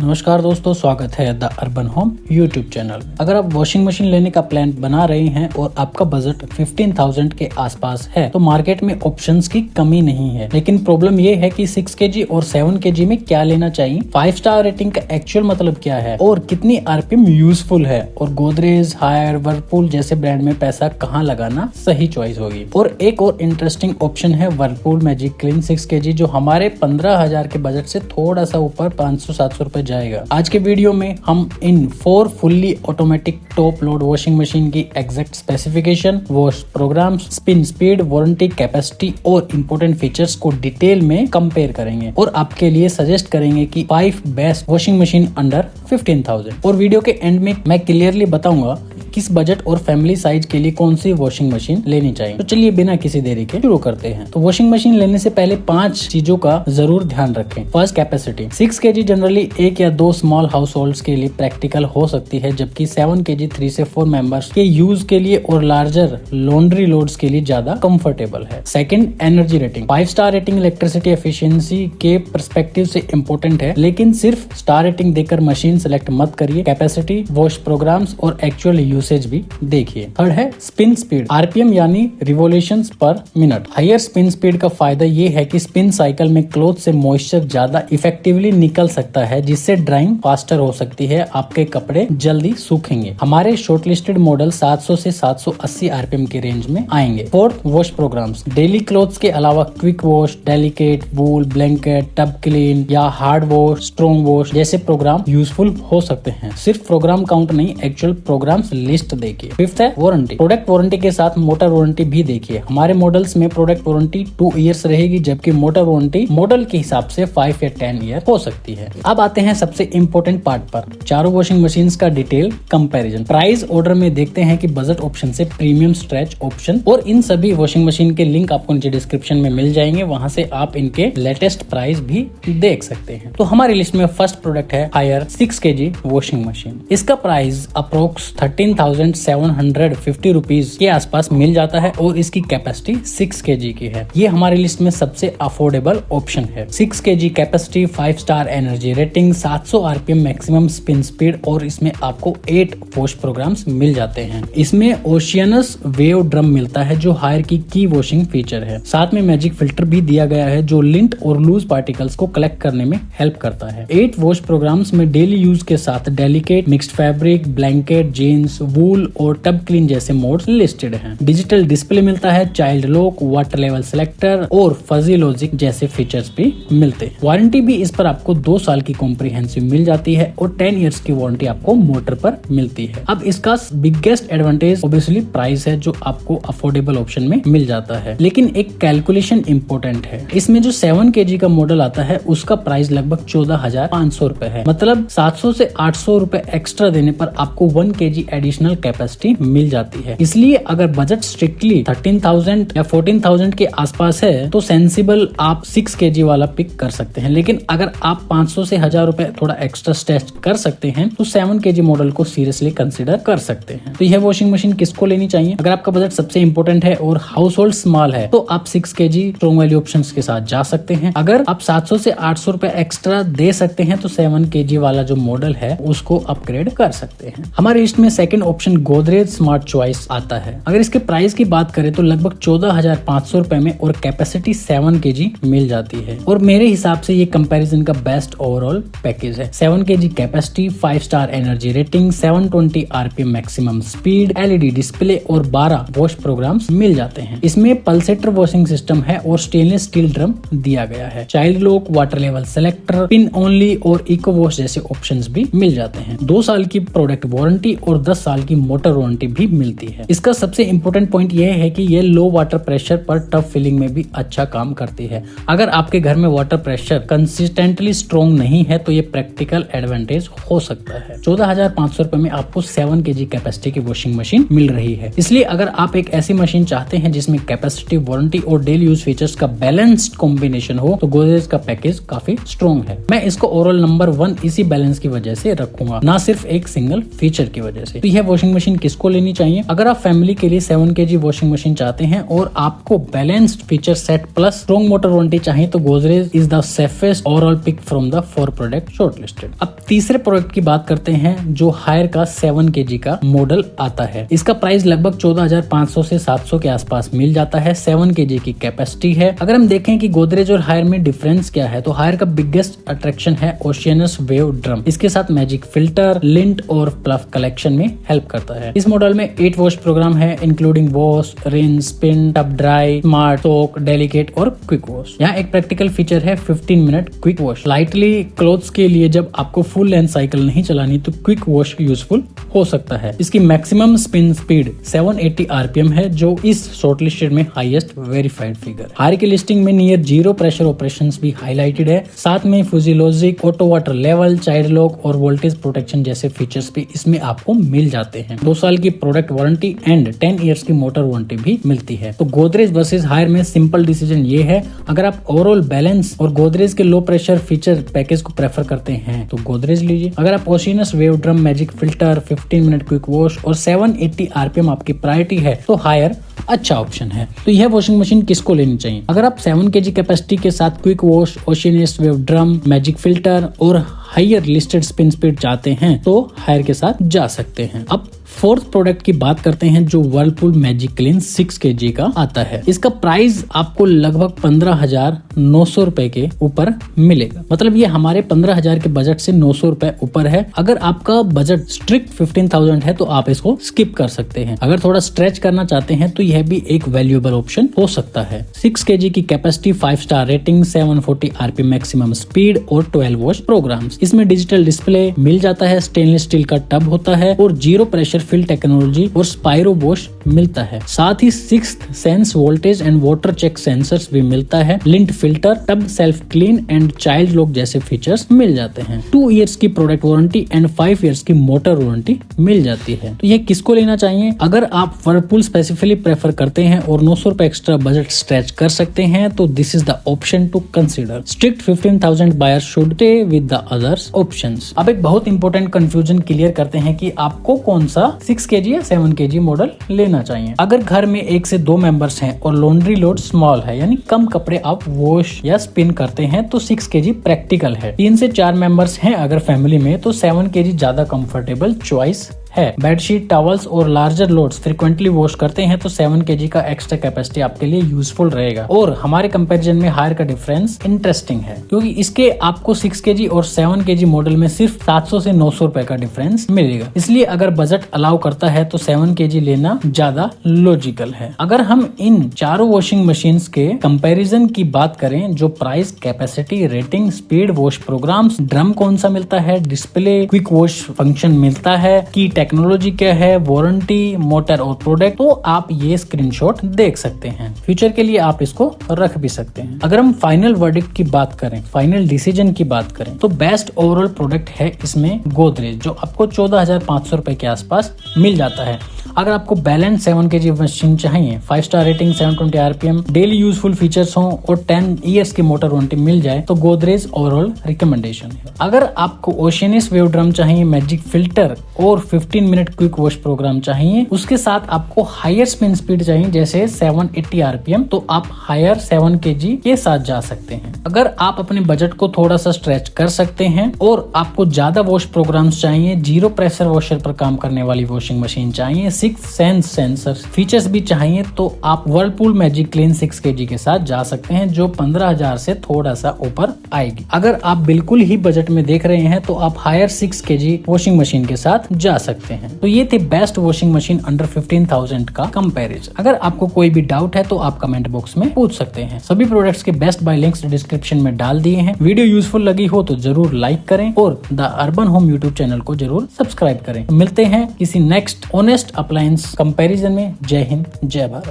नमस्कार दोस्तों, स्वागत है the urban home YouTube channel. अगर आप वॉशिंग मशीन लेने का प्लान बना रहे हैं और आपका बजट 15,000 के आसपास है तो मार्केट में ऑप्शंस की कमी नहीं है। लेकिन प्रॉब्लम ये है कि 6 kg और 7 kg में क्या लेना चाहिए, 5 स्टार रेटिंग का एक्चुअल मतलब क्या है और कितनी आरपीएम यूजफुल है, और गोदरेज, हायर, वर्लपूल जैसे ब्रांड में पैसा कहाँ लगाना सही चॉइस होगी। और एक और इंटरेस्टिंग ऑप्शन है वर्लपूल मैजिक क्लीन 6 kg, जो हमारे 15,000 के बजट से थोड़ा सा ऊपर 500-700 रुपए जाएगा। आज के वीडियो में हम इन 4 fully automatic top load washing machine की exact specification, wash program, spin speed, warranty, capacity और इंपोर्टेंट फीचर्स को डिटेल में कंपेयर करेंगे और आपके लिए सजेस्ट करेंगे कि 5 बेस्ट वॉशिंग मशीन अंडर 15,000। और वीडियो के एंड में मैं क्लियरली बताऊंगा किस बजट और फैमिली साइज के लिए कौन सी वॉशिंग मशीन लेनी चाहिए। तो चलिए बिना किसी देरी के शुरू करते हैं। तो वॉशिंग मशीन लेने से पहले 5 चीजों का जरूर ध्यान रखें। First, capacity. 6 kg जनरली 1 या 2 स्मॉल हाउस होल्ड के लिए प्रैक्टिकल हो सकती है, जबकि 7 kg 3 से 4 मेंबर्स के यूज के लिए और लार्जर लॉन्ड्री लोड्स के लिए ज्यादा कंफर्टेबल है। Second, energy rating. 5 star rating electricity efficiency के पर्सपेक्टिव से इम्पोर्टेंट है, लेकिन सिर्फ स्टार रेटिंग देकर मशीन सेलेक्ट मत करिए। कैपेसिटी, वॉश प्रोग्राम्स और एक्चुअल यूसेज भी देखिए। थर्ड है स्पिन स्पीड, आरपीएम यानी revolutions per minute. Higher spin speed का फायदा ये है कि स्पिन साइकिल में क्लॉथ से मॉइस्चर ज्यादा इफेक्टिवली निकल सकता है, जिससे ड्राइंग फास्टर हो सकती है, आपके कपड़े जल्दी सूखेंगे। हमारे शॉर्टलिस्टेड मॉडल 700 से 780 आरपीएम के रेंज में आएंगे। Fourth, wash programmes. Daily clothes के अलावा quick wash, delicate, wool, blanket, tub clean या हार्ड वॉश, स्ट्रॉन्ग वॉश जैसे प्रोग्राम यूजफुल हो सकते हैं। सिर्फ प्रोग्राम काउंट नहीं, एक्चुअल प्रोग्राम्स लिस्ट देखिए। फिफ्थ है वारंटी। प्रोडक्ट वारंटी के साथ मोटर वारंटी भी देखिए। हमारे मॉडल्स में प्रोडक्ट वारंटी 2 इयर्स रहेगी, जबकि मोटर वारंटी मॉडल के हिसाब से 5 या 10 ईयर हो सकती है। अब आते हैं सबसे इम्पोर्टेंट पार्ट पर, चारों वॉशिंग मशीन्स का डिटेल कंपैरिजन। प्राइस ऑर्डर में देखते हैं कि बजट ऑप्शन से प्रीमियम स्ट्रेच ऑप्शन, और इन सभी वॉशिंग मशीन के लिंक आपको नीचे डिस्क्रिप्शन में मिल जाएंगे, वहां से आप इनके लेटेस्ट प्राइस भी देख सकते हैं। तो हमारी लिस्ट में फर्स्ट प्रोडक्ट है हायर 6 kg वॉशिंग मशीन। इसका प्राइस अप्रोक्स 13,750 रुपीज के आसपास मिल जाता है और इसकी कैपेसिटी 6 kg की है। ये हमारी लिस्ट में सबसे अफोर्डेबल ऑप्शन है। 6 kg capacity, 5 star energy rating, 700 RPM maximum spin speed, और इसमें आपको 8 वॉश प्रोग्राम्स मिल जाते हैं। इसमें ओशियनस वेव ड्रम मिलता है जो हायर की वॉशिंग फीचर है। साथ में मैजिक फिल्टर भी दिया गया है जो लिंट और लूज पार्टिकल्स को कलेक्ट करने में हेल्प करता है। 8 वॉश प्रोग्राम्स में डेली यूज के साथ delicate, mixed fabric, blanket, jeans, wool और टब क्लीन जैसे मोड्स लिस्टेड हैं। डिजिटल डिस्प्ले मिलता है, child lock, water level selector और फजी लॉजिक जैसे फीचर्स भी मिलते हैं। वारंटी भी इस पर आपको 2 साल की कॉम्प्रिहेंसिव मिल जाती है और 10 इयर्स की वारंटी आपको मोटर पर मिलती है। अब इसका बिगेस्ट एडवांटेज ऑब्वियसली प्राइस है, जो आपको अफोर्डेबल ऑप्शन में मिल जाता है। लेकिन एक कैलकुलेशन इंपॉर्टेंट है, इसमें जो 7 kg का मॉडल आता है उसका प्राइस लगभग 14,500 रुपए है। मतलब 700 से 800 रुपए एक्स्ट्रा देने पर आपको 1 kg एडिशनल कैपेसिटी मिल जाती है। इसलिए अगर बजट स्ट्रिक्टली 13,000 या 14,000 के आसपास है तो सेंसिबल आप 6 kg वाला पिक कर सकते हैं। लेकिन अगर आप 500 से 1000 रुपए थोड़ा एक्स्ट्रा स्ट्रेच कर सकते हैं तो 7 kg मॉडल को सीरियसली कंसिडर कर सकते हैं। तो यह वॉशिंग मशीन किसको लेनी चाहिए? अगर आपका बजट सबसे इंपॉर्टेंट है और हाउस होल्ड स्मॉल है तो आप 6 kg स्ट्रॉन्ग वैल्यू ऑप्शन के साथ जा सकते हैं। अगर आप 700 से 800 रुपए एक्स्ट्रा दे सकते हैं तो 7 kg वाला जो मॉडल है उसको अपग्रेड कर सकते हैं। हमारी लिस्ट में second option Godrej smart choice आता है। अगर इसके प्राइस की बात करें तो लगभग 14,500 रुपए में और कैपेसिटी 7 kg मिल जाती है, और मेरे हिसाब से ये कंपैरिजन का बेस्ट ओवरऑल पैकेज है। 7 kg capacity, 5 star energy rating, 720 RPM maximum speed, LED display और 12 वॉश प्रोग्राम्स मिल जाते हैं। इसमें पल्सेटर वॉशिंग सिस्टम है और स्टेनलेस स्टील ड्रम दिया गया है। Child lock, water level selector, pin only और इको वॉश जैसे ऑप्शंस भी मिल जाते हैं। 2 साल की प्रोडक्ट वारंटी और 10 साल की मोटर वारंटी भी मिलती है। इसका सबसे इंपॉर्टेंट पॉइंट यह है कि ये लो वाटर प्रेशर पर टफ फिलिंग में भी अच्छा काम करती है। अगर आपके घर में वाटर प्रेशर कंसिस्टेंटली स्ट्रॉन्ग नहीं है तो ये प्रैक्टिकल एडवांटेज हो सकता है। 14,500 रुपए में आपको 7 kg कैपेसिटी की वॉशिंग मशीन मिल रही है। इसलिए अगर आप एक ऐसी मशीन चाहते हैं जिसमें कैपेसिटी, वारंटी और डेली यूज फीचर्स का बैलेंस्ड कॉम्बिनेशन हो तो गोदरेज का पैकेज काफी स्ट्रॉन्ग है। मैं इसको ओवरऑल नंबर 1 इसी बैलेंस की वजह से रखूंगा, ना सिर्फ एक सिंगल फीचर की वजह से। तो यह यह वॉशिंग मशीन किसको लेनी चाहिए? अगर आप फैमिली के लिए 7 kg वॉशिंग मशीन चाहते हैं और आपको balanced feature set plus strong motor warranty चाहिए तो Godrej is the safest overall pick from the 4 product shortlisted. अब तीसरे प्रोडक्ट की बात करते हैं जो हायर का 7 kg का मॉडल आता है। इसका प्राइस लगभग 14,500 से 700 के आसपास मिल जाता है। 7 kg की कैपेसिटी है। अगर हम देखें कि गोदरेज और हायर में डिफरेंस क्या है तो हायर का बिगेस्ट अट्रैक्शन है ओशियनस वेव ड्रम। इसके साथ मैजिक फिल्टर, लिंट और प्लफ कलेक्शन में हेल्प करता है। इस मॉडल में 8 वॉश प्रोग्राम है including wash, rinse, spin, tub dry, smart, soak, delicate और क्विक वॉश। यहाँ एक प्रैक्टिकल फीचर है 15 minute quick wash. Lightly clothes के लिए जब आपको फुल लेंथ साइकिल नहीं चलानी तो क्विक वॉश यूजफुल हो सकता है। इसकी मैक्सिमम स्पिन स्पीड 780 RPM है जो इस शॉर्टलिस्टेड में हाईएस्ट वेरीफाइड फिगर। हायर की लिस्टिंग में नियर जीरो प्रेशर ऑपरेशंस भी हाईलाइटेड है। साथ में physiologic, auto water level, child lock और वोल्टेज प्रोटेक्शन जैसे फीचर्स भी इसमें आपको मिल जाते हैं। 2 साल की प्रोडक्ट वारंटी एंड 10 इयर्स की मोटर वारंटी भी मिलती है। तो गोदरेज वर्सेस हायर में सिंपल डिसीजन ये है, अगर आप ओवरऑल बैलेंस और गोदरेज के लो प्रेशर फीचर पैकेज को प्रेफर करते हैं तो गोदरेज लीजिए। अगर आप oceanus wave drum, magic filter, 15 minute quick wash और 780 RPM आपकी प्रायोरिटी है तो हायर अच्छा ऑप्शन है। तो यह वॉशिंग मशीन किसको लेनी चाहिए? अगर आप 7 kg कैपेसिटी के साथ quick wash, oceanus wave drum, magic filter और हायर लिस्टेड स्पिन स्पीड चाहते हैं तो हायर के साथ जा सकते हैं। अब फोर्थ प्रोडक्ट की बात करते हैं जो व्हर्लपूल मैजिक क्लीन 6 kg का आता है। इसका प्राइस आपको लगभग 15,900 रुपए के ऊपर मिलेगा। मतलब ये हमारे 15,000 के बजट से 900 रुपए ऊपर है। अगर आपका बजट स्ट्रिक्ट 15,000 है तो आप इसको स्किप कर सकते हैं। अगर थोड़ा स्ट्रेच करना चाहते हैं तो यह भी एक वैल्यूएबल ऑप्शन हो सकता है। 6 kg की capacity, 5 star rating, 740 RPM maximum speed और 12 वॉश प्रोग्राम्स। इसमें डिजिटल डिस्प्ले मिल जाता है, स्टेनलेस स्टील का टब होता है और जीरो प्रेशर फिल टेक्नोलॉजी और स्पाइरो वॉश मिलता है। साथ ही 6th sense voltage and water check sensors भी मिलता है। Lint filter, tub self clean and child lock जैसे फीचर्स मिल जाते हैं। 2 इयर्स की प्रोडक्ट वारंटी एंड 5 इयर्स की मोटर वारंटी मिल जाती है। तो ये किसको लेना चाहिए? अगर आप व्हर्लपूल स्पेसिफिकली प्रेफर करते हैं और 900 रुपए एक्स्ट्रा बजट स्ट्रेच कर सकते हैं तो this is the option to consider. Strict 15,000 buyers should stay with the others options. अब एक बहुत इंपॉर्टेंट कंफ्यूजन क्लियर करते हैं कि आपको कौन सा 6 kg या 7 kg मॉडल लेना चाहिए। अगर घर में 1 से 2 मेंबर्स हैं और लॉन्ड्री लोड स्मॉल है यानी कम कपड़े आप वॉश या स्पिन करते हैं तो 6 kg प्रैक्टिकल है। 3 से 4 मेंबर्स हैं अगर फैमिली में तो 7 kg ज्यादा कंफर्टेबल चॉइस है। बेडशीट, टॉवल्स और लार्जर लोड्स फ्रीक्वेंटली वॉश करते हैं तो 7 kg का एक्स्ट्रा कैपेसिटी आपके लिए यूजफुल रहेगा। और हमारे कंपैरिजन में हायर का डिफरेंस इंटरेस्टिंग है क्योंकि इसके आपको 6 kg और 7 kg मॉडल में सिर्फ 700 से 900 रुपए का डिफरेंस मिलेगा। इसलिए अगर बजट अलाउ करता है तो 7 kg लेना ज्यादा लॉजिकल है। अगर हम इन चारों वॉशिंग मशीन्स के कंपैरिजन की बात करें जो price, capacity, rating, speed, wash programmes, drum कौन सा मिलता है, डिस्प्ले, क्विक वॉश फंक्शन मिलता है, की टेक्नोलॉजी क्या है, वारंटी, मोटर और प्रोडक्ट, तो आप ये स्क्रीनशॉट देख सकते हैं। फ्यूचर के लिए आप इसको रख भी सकते हैं। अगर हम फाइनल वर्डिक्ट की बात करें, फाइनल डिसीजन की बात करें तो बेस्ट ओवरऑल प्रोडक्ट है इसमें गोदरेज जो आपको 14,500 रुपए के आसपास मिल जाता है। अगर आपको बैलेंस 7 kg मशीन चाहिए, 5 star rating, 720 RPM, daily useful features हो और 10 इयर्स की मोटर वारंटी मिल जाए तो गोदरेज ओवरऑल रिकमेंडेशन है। अगर आपको ओशियनस वेव ड्रम चाहिए, मैजिक फिल्टर और 15 मिनट क्विक वॉश प्रोग्राम चाहिए, उसके साथ आपको हायर स्पिन स्पीड चाहिए जैसे 780 RPM, तो आप हायर 7 kg के साथ जा सकते हैं। अगर आप अपने बजट को थोड़ा सा स्ट्रेच कर सकते हैं और आपको ज्यादा वॉश प्रोग्राम्स चाहिए, जीरो प्रेशर वॉशर पर काम करने वाली वॉशिंग मशीन चाहिए, 6 सेंस सेंसर फीचर्स भी चाहिए तो आप व्हर्लपूल मैजिक क्लीन 6 kg के साथ जा सकते हैं जो 15,000 से थोड़ा सा ऊपर आएगी। अगर आप बिल्कुल ही बजट में देख रहे हैं तो आप हायर 6 kg वॉशिंग मशीन के साथ जा सकते हैं। तो ये थे बेस्ट वॉशिंग मशीन अंडर 15,000 का कंपैरिजन। अगर आपको कोई भी डाउट है तो आप कमेंट बॉक्स में पूछ सकते हैं। सभी प्रोडक्ट्स के बेस्ट बाय लिंक्स डिस्क्रिप्शन में डाल दिए हैं। वीडियो यूजफुल लगी हो तो जरूर लाइक करें और the urban home YouTube channel को जरूर सब्सक्राइब करें। मिलते हैं किसी नेक्स्ट ऑनेस्ट अप्लायंस कंपैरिजन में। जय हिंद, जय भारत।